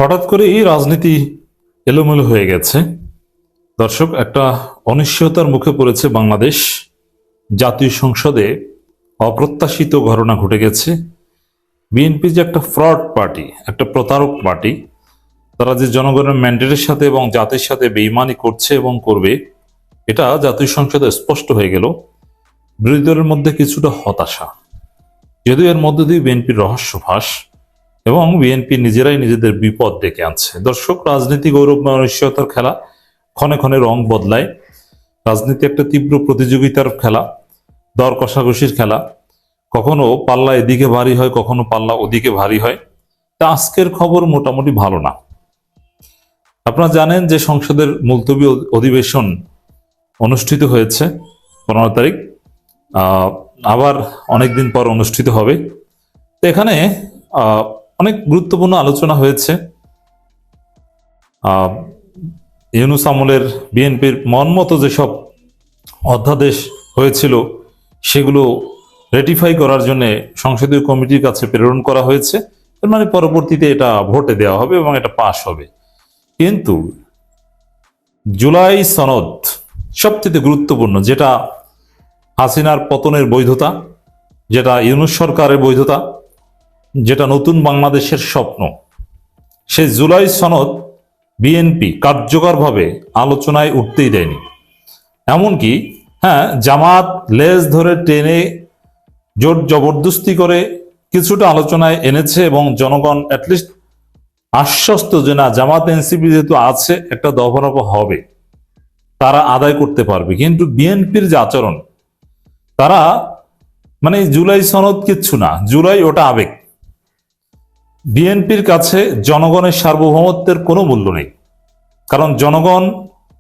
হঠাৎ করে এই রাজনীতি এলোমেলো হয়ে গেছে। দর্শক, একটা অনিশ্চয়তার মুখে পড়েছে বাংলাদেশ। জাতীয় সংসদে অপ্রত্যাশিত ঘটনা ঘটে গেছে। বিএনপি যে একটা ফ্রড পার্টি, একটা প্রতারক পার্টি, তারা যে জনগণের ম্যান্ডেটের সাথে এবং জাতির সাথে বেইমানি করছে এবং করবে, এটা জাতীয় সংসদে স্পষ্ট হয়ে গেল। বিরোধী দলের মধ্যে কিছুটা হতাশা, যদিও এর মধ্যে দিয়ে বিএনপির রহস্য ফাঁস এবং বিএনপি নিজেরাই নিজেদের বিপদ ডেকে আনছে। দর্শক, রাজনীতি গৌরবময় অনিশ্চয়তার খেলা, ক্ষণে ক্ষণে রং বদলায়। রাজনীতি একটা তীব্র প্রতিযোগিতার খেলা, দর কষাকষির খেলা। কখনো পাল্লা এদিকে ভারী হয়, কখনো পাল্লা ওদিকে ভারী হয়। তা আজকের খবর মোটামুটি ভালো না। আপনারা জানেন যে সংসদের মুলতবি অধিবেশন অনুষ্ঠিত হয়েছে 15 তারিখ, আবার অনেকদিন পর অনুষ্ঠিত হবে। তো এখানে অনেক গুরুত্বপূর্ণ আলোচনা হয়েছে। ইউনূস আমলের বিএনপির মনমতো যেসব অধ্যাদেশ হয়েছিল সেগুলো রেটিফাই করার জন্য সংসদীয় কমিটির কাছে প্রেরণ করা হয়েছে। এর মানে পরবর্তীতে এটা ভোটে দেওয়া হবে এবং এটা পাশ হবে। কিন্তু জুলাই সনদ সবচেয়ে গুরুত্বপূর্ণ, যেটা হাসিনার পতনের বৈধতা, যেটা ইউনূস সরকারের বৈধতা, যেটা নতুন বাংলাদেশের স্বপ্ন, সেই জুলাই সনদ বিএনপি কার্যকরভাবে আলোচনায় উঠতেই দেয়নি। এমনকি জামাত লেজ ধরে টেনে জোর জবরদস্তি করে কিছুটা আলোচনায় এনেছে এবং জনগণ অ্যাটলিস্ট আশ্বস্ত যে না, জামাত এনসিপি যেহেতু আছে, একটা দফা হবে, তারা আদায় করতে পারবে। কিন্তু বিএনপির যে আচরণ, তারা মানে জুলাই সনদ কিচ্ছু না, জুলাই ওটা আবেগ। বিএনপির কাছে জনগণের সার্বভৌমত্বের কোনো মূল্য নেই, কারণ জনগণ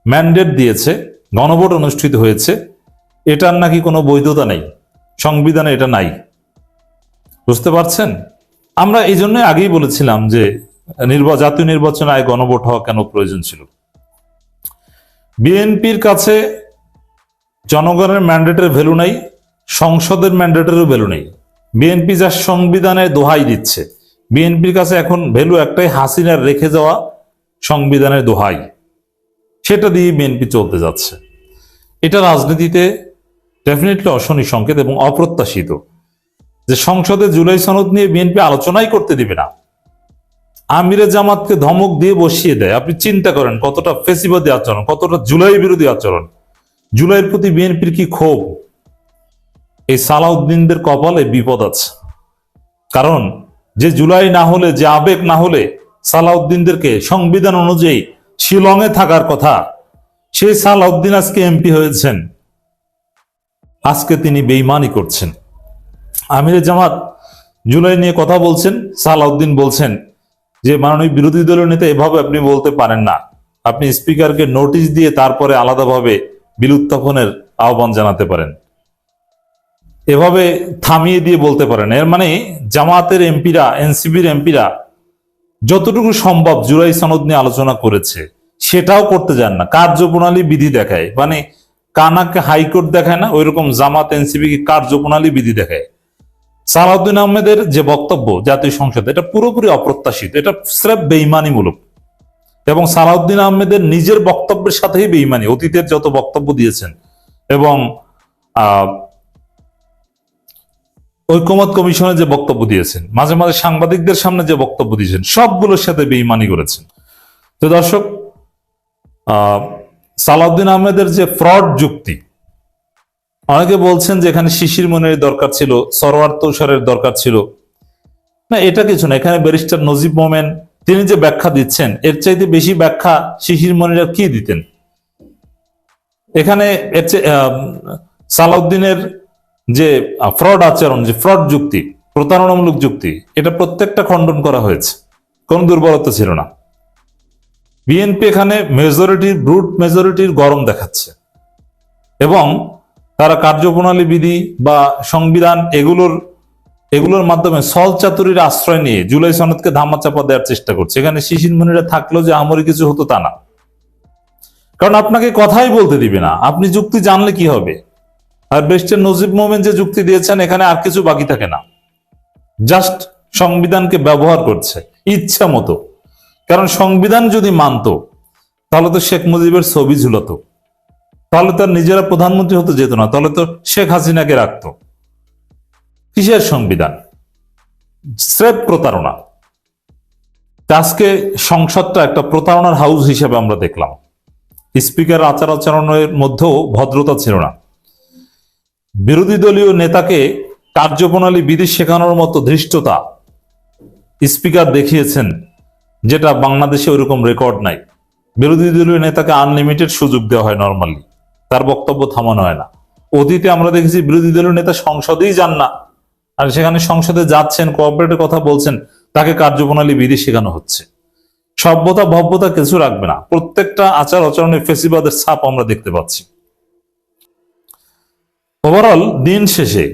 ম্যান্ডেট দিয়েছে, গণভোট অনুষ্ঠিত হয়েছে, এটার নাকি কোনো বৈধতা নেই, সংবিধানে এটা নাই। বুঝতে পারছেন? আমরা এই জন্য আগেই বলেছিলাম যে জাতীয় নির্বাচনে আগে গণভোট হওয়া কেন প্রয়োজন ছিল। বিএনপির কাছে জনগণের ম্যান্ডেটের ভ্যালু নাই, সংসদের ম্যান্ডেটেরও ভ্যালু নেই। বিএনপি যা সংবিধানে দোহাই দিচ্ছে, বিএনপির কাছে এখন ভ্যালু একটাই, হাসিনার রেখে যাওয়া সংবিধানের দোহাই, সেটা দিয়ে বিএনপি চলতে যাচ্ছে। এটা রাজনীতিতে ডেফিনেটলি অশনি সংকেত এবং অপ্রত্যাশিত, যে সংসদে জুলাই সনদ নিয়ে বিএনপি আলোচনাই করতে দিবে না। আমিরে জামাতকে ধমক দিয়ে বসিয়ে দেয়। আপনি চিন্তা করেন কতটা ফেসিবাদী আচরণ, কতটা জুলাই বিরোধী আচরণ। জুলাইয়ের প্রতি বিএনপির কি ক্ষোভ! এই সালাউদ্দিনদের কপালে বিপদ আছে, কারণ যে জুলাই না হলে, যে আবেগ না হলে সালাউদ্দিনদেরকে সংবিধান অনুযায়ী শিলংয়ে থাকার কথা, সেই সালাউদ্দিন আজকে এমপি হয়েছেন, আজকে তিনি বেইমানি করছেন। আমিরে জামাত জুলাই নিয়ে কথা বলছেন, সালাউদ্দিন বলছেন যে মাননীয় বিরোধী দলের নেতা এভাবে আপনি বলতে পারেন না, আপনি স্পিকারকে নোটিশ দিয়ে তারপরে আলাদাভাবে বিল উত্থাপনের আহ্বান জানাতে পারেন, এভাবে থামিয়ে দিয়ে বলতে পারেন। এর মানে জামাতের এমপিরা, এনসিপির এমপিরা যতটুকু সম্ভব জুলাই সনদ নিয়ে আলোচনা করেছে, সেটাও করতে যান না। কার্যপ্রণালী বিধি দেখায়, মানে কানাকে হাইকোর্ট দেখায় না, ওইরকম জামাত এনসিপি কি কার্যপ্রণালী বিধি দেখায়। সালাউদ্দিন আহমেদের যে বক্তব্য জাতীয় সংসদে, এটা পুরোপুরি অপ্রত্যাশিত, এটা স্রেফ বেইমানিমূলক। এবং সালাউদ্দিন আহমেদের নিজের বক্তব্যের সাথেই বেইমানি, অতীতের যত বক্তব্য দিয়েছেন এবং ঐকমত্য কমিশনে যে বক্তব্য দিয়েছেন, মাঝে মাঝে সাংবাদিকদের সামনে যে বক্তব্য দিয়েছেন, সবগুলোর সাথে বেইমানি করেছেন। তো দর্শক, সালাউদ্দিন আহমেদের যে ফ্রড যুক্তি, অনেকে বলছেন যে এখানে শিশির মনিরের দরকার ছিল, সরওয়ার তুষারের দরকার ছিল। না, এটা কিছু না। এখানে ব্যারিস্টার নজিব মোমেন তিনি যে ব্যাখ্যা দিচ্ছেন, এর চাইতে বেশি ব্যাখ্যা শিশির মনির কি দিতেন। এখানে সালাউদ্দিনের যে ফ্রড আচরণ, যে ফ্রড যুক্তি, প্রতারণামূলক যুক্তি, এটা প্রত্যেকটা খণ্ডন করা হয়েছে, কোন দুর্বলতা ছিল না। বিএনপি এখানে ব্রুট মেজরিটির গরম দেখাচ্ছে এবং তারা কার্যপ্রণালী বিধি বা সংবিধান এগুলোর মাধ্যমে সল চাতুরির আশ্রয় নিয়ে জুলাই সনদকে ধামাচাপা দেওয়ার চেষ্টা করছে। এখানে শিশির মনিরা থাকলেও যে আমরি কিছু হতো তা না, কারণ আপনাকে কথাই বলতে দিবে না, আপনি যুক্তি জানলে কি হবে। আর ব্যারিস্টার নজিব মোমেন যে যুক্তি দিয়েছেন, এখানে আর কিছু বাকি থাকে না, জাস্ট সংবিধানকে ব্যবহার করছে ইচ্ছা মতো। কারণ সংবিধান যদি মানতো তাহলে তো শেখ মুজিবের ছবি ঝুলতো, তাহলে তার নিজেরা প্রধানমন্ত্রী হতে যেত না, তাহলে তো শেখ হাসিনাকে রাখতো। কিসের সংবিধান? স্রেফ প্রতারণা। আজকে সংসদটা একটা প্রতারণার হাউস হিসেবে আমরা দেখলাম। স্পিকার আচার আচরণের মধ্যেও ভদ্রতা ছিল না। বিরোধী দলীয় নেতাকে কার্যপ্রণালী বিধি শেখানোর মতো ধৃষ্টতা স্পিকার দেখিয়েছেন, যেটা বাংলাদেশে ওইরকম রেকর্ড নাই। বিরোধী দলীয় নেতাকে আনলিমিটেড সুযোগ দেওয়া হয়, নর্মালি তার বক্তব্য থামানো হয় না। অতীতে আমরা দেখেছি বিরোধী দলীয় নেতা সংসদেই যান না, আর সেখানে সংসদে যাচ্ছেন, কোঅপারেটের কথা বলছেন, তাকে কার্যপ্রণালী বিধি শেখানো হচ্ছে। সভ্যতা ভব্যতা কিছু রাখবে না, প্রত্যেকটা আচার আচরণে ফেসিবাদের ছাপ আমরা দেখতে পাচ্ছি। ওভারঅল দিন শেষে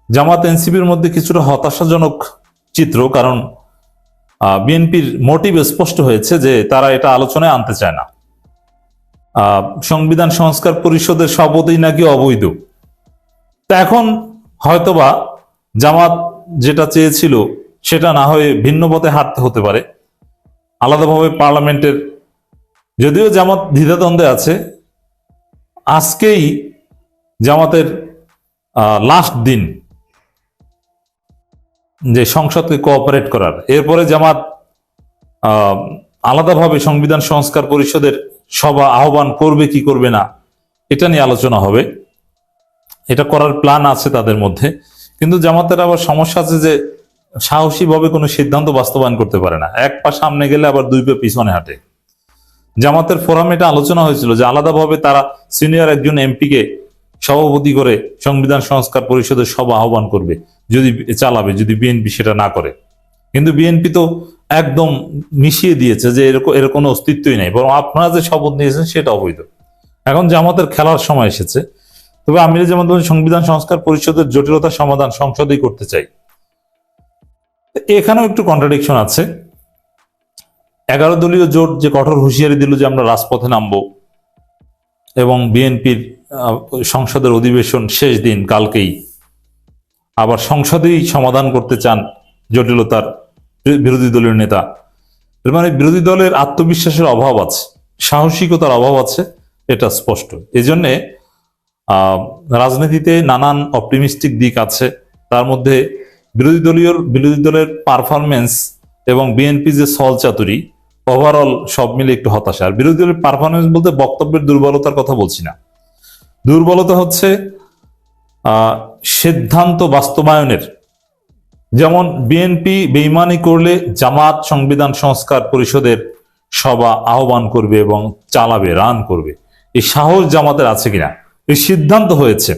জামাত এনসিপির মধ্যে কিছুটা হতাশাজনক চিত্র, কারণ বিএনপির মোটিভ স্পষ্ট হয়েছে যে তারা এটা আলোচনায় আনতে চায় না। সংবিধান সংস্কার পরিষদের শপথই নাকি অবৈধ। তা এখন হয়তোবা জামাত যেটা চেয়েছিল সেটা না হয়ে ভিন্ন পথে হাঁটতে হতে পারে, আলাদাভাবে পার্লামেন্টের। যদিও জামাত দ্বিধাদ্বন্দ্বে আছে, আজকেই জামাতের লাস্ট দিন যে সংসদকে কোঅপারেট করার। এরপরে জামাত আলাদাভাবে সংবিধান সংস্কার পরিষদের সভা আহ্বান করবে কি করবে না, এটা নিয়ে আলোচনা হবে। এটা করার প্ল্যান আছে তাদের মধ্যে, কিন্তু জামাতের আবার সমস্যা আছে যে সাহসীভাবে কোনো সিদ্ধান্ত বাস্তবায়ন করতে পারে না। এক পা সামনে গেলে আবার দুই পা পিছনে হাঁটে। জামাতের ফোরামে এটা আলোচনা হয়েছিল যে আলাদাভাবে তারা সিনিয়র একজন এমপিকে সভাপতি করে সংবিধান সংস্কার পরিষদের সভা আহ্বান করবে, যদি চালাবে, যদি বিএনপি সেটা না করে। কিন্তু বিএনপি তো একদম মিশিয়ে দিয়েছে যে এর কোনো অস্তিত্বই নেই, বরং আপনারা যে শপথ নিয়েছেন সেটা অবৈধ। এখন জামাতের খেলার সময় এসেছে। তবে আমি যেমন সংবিধান সংস্কার পরিষদের জটিলতার সমাধান সংসদেই করতে চাই, এখানেও একটু কন্ট্রাডিকশন আছে। 11 দলীয় জোট যে কঠোর হুঁশিয়ারি দিল যে আমরা রাজপথে নামবো, এবং বিএনপির সংসদের অধিবেশন শেষ দিন কালকেই, আবার সংসদেই সমাধান করতে চান জটিলতার বিরোধী দলীয় নেতা। এর মানে বিরোধী দলের আত্মবিশ্বাসের অভাব আছে, সাহসিকতার অভাব আছে, এটা স্পষ্ট। এই জন্যে রাজনীতিতে নানান অপটিমিস্টিক দিক আছে, তার মধ্যে বিরোধী দলের পারফরমেন্স এবং বিএনপি যে ছল চাতুরি, ওভারঅল সব মিলে একটু হতাশা। আর বিরোধী দলের পারফরমেন্স বলতে বক্তব্যের দুর্বলতার কথা বলছি না, দুর্বলতা হচ্ছে সিদ্ধান্ত বাস্তবায়নের। যেমন বিএনপি বেইমানি করলে জামাত সংবিধান সংস্কার পরিষদের সভা আহ্বান করবে এবং চালাবে, রান করবে। এই সাহস জামাতের আছে কিনা? এই সিদ্ধান্ত হয়েছে,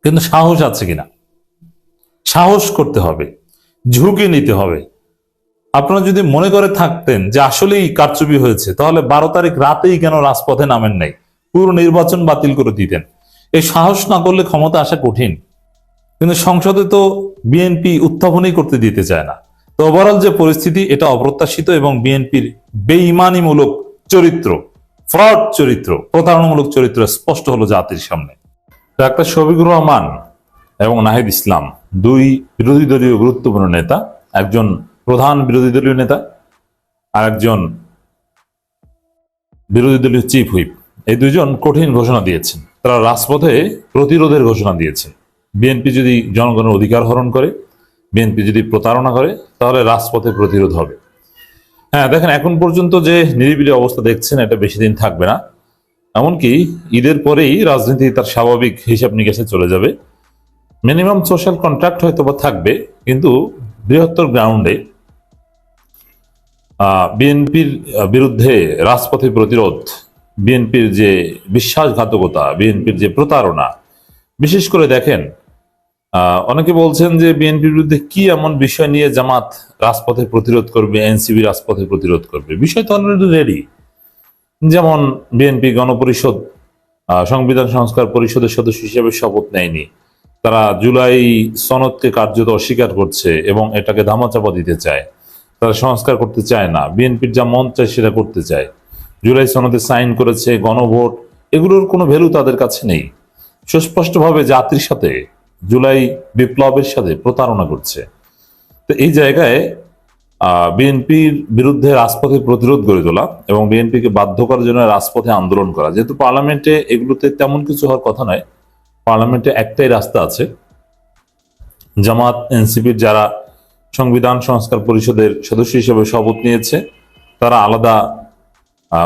কিন্তু সাহস আছে কিনা? সাহস করতে হবে, ঝুঁকি নিতে হবে। আপনারা যদি মনে করে থাকতেন যে আসলেই কারচুপি হয়েছে, তাহলে 12 তারিখ রাতেই কেন রাজপথে নামেন নাই? পুরো নির্বাচন বাতিল করে দিতেন। এই সাহস না করলে ক্ষমতা আসা কঠিন। কিন্তু সংসদে তো বিএনপি উত্থাপনই করতে দিতে চায় না। তো ওভারঅল যে পরিস্থিতি, এটা অপ্রত্যাশিত এবং বিএনপির বেঈমানিমূলক চরিত্র, ফ্রড চরিত্র, প্রতারণামূলক চরিত্র স্পষ্ট হলো জাতির সামনে। ডাক্তার শফিকুর রহমান এবং নাহিদ ইসলাম দুই বিরোধী দলীয় গুরুত্বপূর্ণ নেতা, একজন প্রধান বিরোধী দলীয় নেতা আর একজন বিরোধী দলীয় চিফ হুইপ, এই দুইজন কঠিন ঘোষণা দিয়েছেন। তারা রাজপথে প্রতিরোধের ঘোষণা দিয়েছে। বিএনপি যদি জনগণের অধিকার হরণ করে, বিএনপি যদি প্রতারণা করে, তাহলে রাজপথে প্রতিরোধ হবে। হ্যাঁ, দেখেন এখন পর্যন্ত যে নিরিবিলি অবস্থা দেখছেন, এটা বেশি দিন থাকবে না। এমনকি ঈদের পরেই রাজনীতি তার স্বাভাবিক হিসাব নিকেশে চলে যাবে। মিনিমাম সোশ্যাল কন্ট্রাক্ট হয়তো বা থাকবে, কিন্তু বৃহত্তর গ্রাউন্ডে বিএনপির বিরুদ্ধে রাজপথে প্রতিরোধ, বিএনপির যে বিশ্বাসঘাতকতা, বিএনপির যে প্রতারণা, বিশেষ করে দেখেন অনেকে বলছেন যে বিএনপির বিরুদ্ধে কি এমন বিষয় নিয়ে জামাত রাজপথে প্রতিরোধ করবে, এনসিপি রাজপথে প্রতিরোধ করবে। বিষয় তো অলরেডি রেডি। যেমন বিএনপি গণপরিষদ সংবিধান সংস্কার পরিষদের সদস্য হিসেবে শপথ নেয়নি, তারা জুলাই সনদকে কার্যত অস্বীকার করছে এবং এটাকে ধামাচাপা দিতে চায়। তারা সংস্কার করতে চায় না, বিএনপির যা মন চায় সেটা করতে চায়। জুলাই সনদে সাইন করেছে, গণভোট, এগুলোর কোনো ভ্যালু তাদের কাছে নেই। সুস্পষ্টভাবে জাতির সাথে, জুলাই বিপ্লবের সাথে প্রতারণা করছে। তো এই জায়গায় বিএনপির বিরুদ্ধে রাজপথে প্রতিরোধ গড়ে তোলা এবং বিএনপিকে বাধ্য করার জন্য রাজপথে আন্দোলন করা। যেহেতু পার্লামেন্টে এগুলোতে তেমন কিছু হওয়ার কথা নয়, পার্লামেন্টে একটাই রাস্তা আছে। জামাত এনসিপির যারা সংবিধান সংস্কার পরিষদের সদস্য হিসেবে শপথ নিয়েছে, তারা আলাদা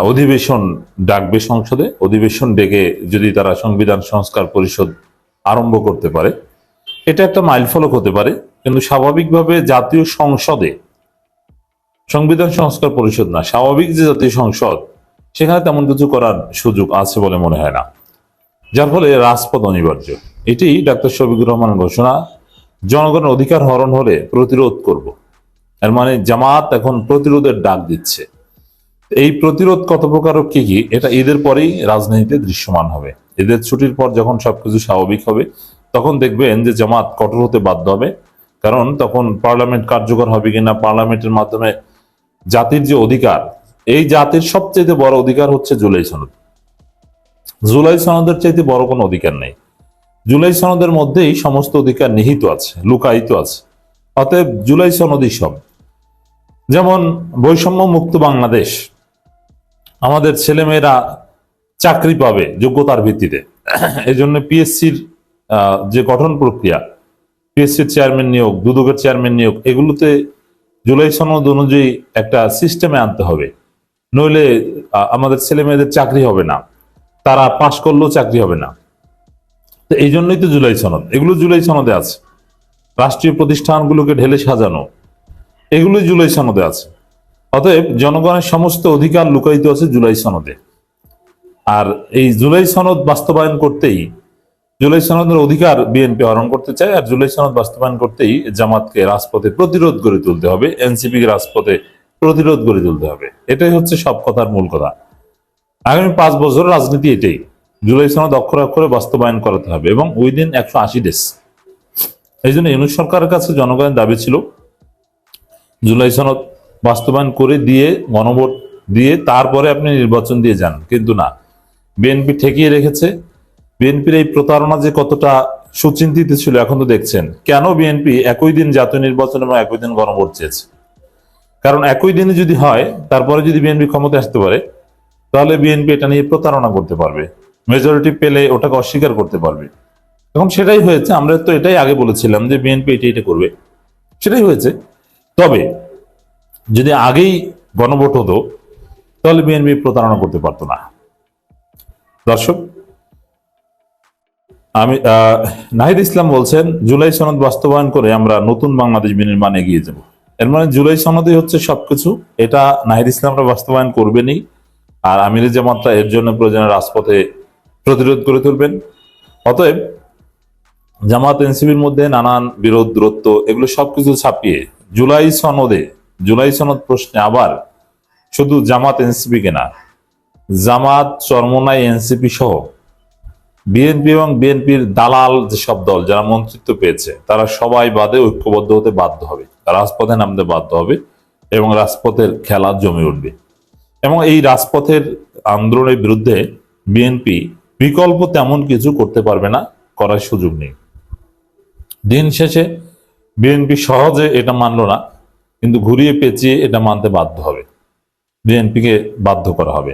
অধিবেশন ডাকবে সংসদে। অধিবেশন ডেকে যদি তারা সংবিধান সংস্কার পরিষদ আরম্ভ করতে পারে, এটা একটা মাইলফলক হতে পারে। কিন্তু স্বাভাবিকভাবে জাতীয় সংসদে, সংবিধান সংস্কার পরিষদ না, স্বাভাবিক যে জাতীয় সংসদ, সেখানে তেমন কিছু করার সুযোগ আছে বলে মনে হয় না। যার ফলে রাজপথ অনিবার্য। এটি ডাক্তার শফিকুর রহমানের ঘোষণা, জনগণের অধিকার হরণ হলে প্রতিরোধ করব। এর মানে জামাত এখন প্রতিরোধের ডাক দিচ্ছে। এই প্রতিরোধ কত প্রকার ও কি কি, এটা ঈদের পরেই রাজনীতিতে দৃশ্যমান হবে। ঈদের ছুটির পর যখন সবকিছু স্বাভাবিক হবে, তখন দেখবেন যে জামাত কঠোর হতে বাধ্য হবে। কারণ তখন পার্লামেন্ট কার্যকর হবে কিনা, পার্লামেন্টের মাধ্যমে জাতির যে অধিকার, এই জাতির সবচেয়ে বড় অধিকার হচ্ছে জুলাই সনদ। জুলাই সনদের চাইতে বড় কোনো অধিকার নেই। জুলাই সনদের মধ্যেই সমস্ত অধিকার নিহিত আছে, লুকায়িত আছে। অতএব জুলাই সনদই সব। যেমন বৈষম্য মুক্ত বাংলাদেশ, আমাদের ছেলেমেয়েরা চাকরি পাবে যোগ্যতার ভিত্তিতে। এই জন্য পিএসসির যে গঠন প্রক্রিয়া, পিএসসির চেয়ারম্যান নিয়োগ, দুদকের চেয়ারম্যান নিয়োগ, এগুলোতে জুলাই সনদ অনুযায়ী একটা সিস্টেমে আনতে হবে। নইলে আমাদের ছেলে মেয়েদের চাকরি হবে না, তারা পাশ করলেও চাকরি হবে না। তো এই জন্যই তো জুলাই সনদ, এগুলো জুলাই সনদে আছে। রাষ্ট্রীয় প্রতিষ্ঠানগুলোকে ঢেলে সাজানো, এগুলোই জুলাই সনদে আছে। অতএব জনগণের সমস্ত অধিকার লুকায়িত আছে জুলাই সনদে। আর এই জুলাই সনদ বাস্তবায়ন করতেই, জুলাই সনদের অধিকার বিএনপি হরণ করতে চায়, আর জুলাই সনদ বাস্তবায়ন করতেই জামাতকে রাজপথে প্রতিরোধ গড়ে তুলতে হবে, এনসিপি কে রাজপথে প্রতিরোধ গড়ে তুলতে হবে। এটাই হচ্ছে সব কথার মূল কথা। আগামী 5 বছর রাজনীতি এটাই। জুলাই সনদ অক্ষরে অক্ষরে বাস্তবায়ন করাতে হবে এবং উইদিন 180 ডেজ। এই জন্য ইউনূস সরকারের কাছে জনগণের দাবি ছিল জুলাই সনদ বাস্তবায়ন করে দিয়ে, গণভোট দিয়ে তারপরে আপনি নির্বাচন দিয়ে যান। কিন্তু না, বিএনপি ঠেকিয়ে রেখেছে। বিএনপির এই প্রতারণা যে কতটা সুচিন্তিত ছিল এখন তো দেখছেন। কেন বিএনপি একই দিন জাতীয় নির্বাচন এবং একই দিন গণভোট চেয়েছে? কারণ একই দিনে যদি হয়, তারপরে যদি বিএনপি ক্ষমতায় আসতে পারে, তাহলে বিএনপি এটা নিয়ে প্রতারণা করতে পারবে, মেজরিটি পেলে ওটাকে অস্বীকার করতে পারবে। এখন সেটাই হয়েছে। আমরা তো এটাই আগে বলেছিলাম যে বিএনপি এটা করবে, সেটাই হয়েছে। তবে যদি আগেই গণভোট হতো, তাহলে বিএনপি প্রতারণা করতে পারতো না। দর্শক, আমি নাহিদ ইসলাম বলছেন, জুলাই সনদ বাস্তবায়ন করে আমরা নতুন বাংলাদেশ বিনির্মাণে এগিয়ে যাব। এর মানে জুলাই সনদই হচ্ছে সবকিছু। এটা নাহিদ ইসলামরা বাস্তবায়ন করবেনই, আর আমির জামাতরা এর জন্য প্রয়োজনে রাজপথে প্রতিরোধ করে তুলবেন। অতএব জামাত এনসিপির মধ্যে নানান বিরোধ, দূরত্ব, এগুলো সবকিছু ছাপিয়ে জুলাই সনদ প্রশ্নে আবার শুধু জামাত এনসিপি কে না, জামাত, চরমোনাই, এনসিপি সহ বিএনপি এবং বিএনপির দালাল যেসব দল যারা মন্ত্রিত্ব পেয়েছে, তারা সবাই বাদে ঐক্যবদ্ধ হতে বাধ্য হবে, রাজপথে নামতে বাধ্য হবে এবং রাজপথের খেলা জমে উঠবে। এবং এই রাজপথের আন্দোলনের বিরুদ্ধে বিএনপি বিকল্প তেমন কিছু করতে পারবে না, করার সুযোগ নেই। দিন শেষে বিএনপি সহজে এটা মানল না, কিন্তু ঘুরিয়ে পেঁচিয়ে এটা মানতে বাধ্য হবে, বিএনপিকে বাধ্য করা হবে।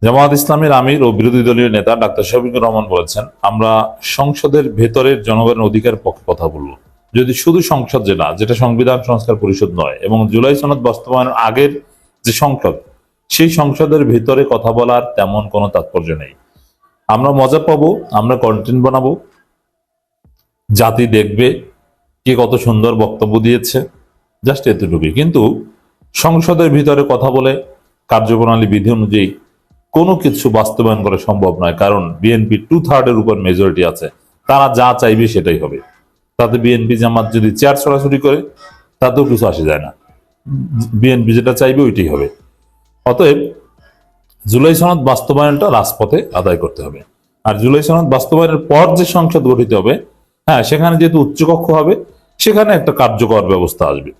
জামায়াত ইসলামের আমির ও বিরোধী দলীয় নেতা ডাক্তার শফিকুর রহমান বলেছেন, আমরা সংসদের ভেতরের জনগণের অধিকারের পক্ষে কথা বলবো। যদি শুধু সংসদ যেটা সংবিধান সংস্কার পরিষদ নয়, এবং জুলাই সনদ বাস্তবায়নের আগের যে সংসদ, সেই সংসদের ভেতরে কথা বলার তেমন কোনো তাৎপর্য নেই। আমরা মজা পাবো, আমরা কন্টেন্ট বানাবো, জাতি দেখবে কে কত সুন্দর বক্তব্য দিয়েছে, জাস্ট এতটুকুই। কিন্তু সংসদের ভিতরে কথা বলে কার্যপ্রণালী বিধি অনুযায়ী কোনো কিছু বাস্তবায়ন করা সম্ভব নয়। কারণ বিএনপি 2/3 উপর মেজরিটি আছে, তারা যা চাইবে সেটাই হবে। তাতে বিএনপি জামাত যদি চেয়ার ছড়াছড়ি করে, তাতেও কিছু আসে যায় না। বিএনপি যেটা চাইবে ওইটাই হবে। অতএব জুলাই সনদ বাস্তবায়নটা রাজপথে আদায় করতে হবে। আর জুলাই সনদ বাস্তবায়নের পর যে সংসদ গঠিত হবে, হ্যাঁ, সেখানে যেহেতু উচ্চকক্ষ হবে, সেখানে একটা কার্যকর ব্যবস্থা আসবে।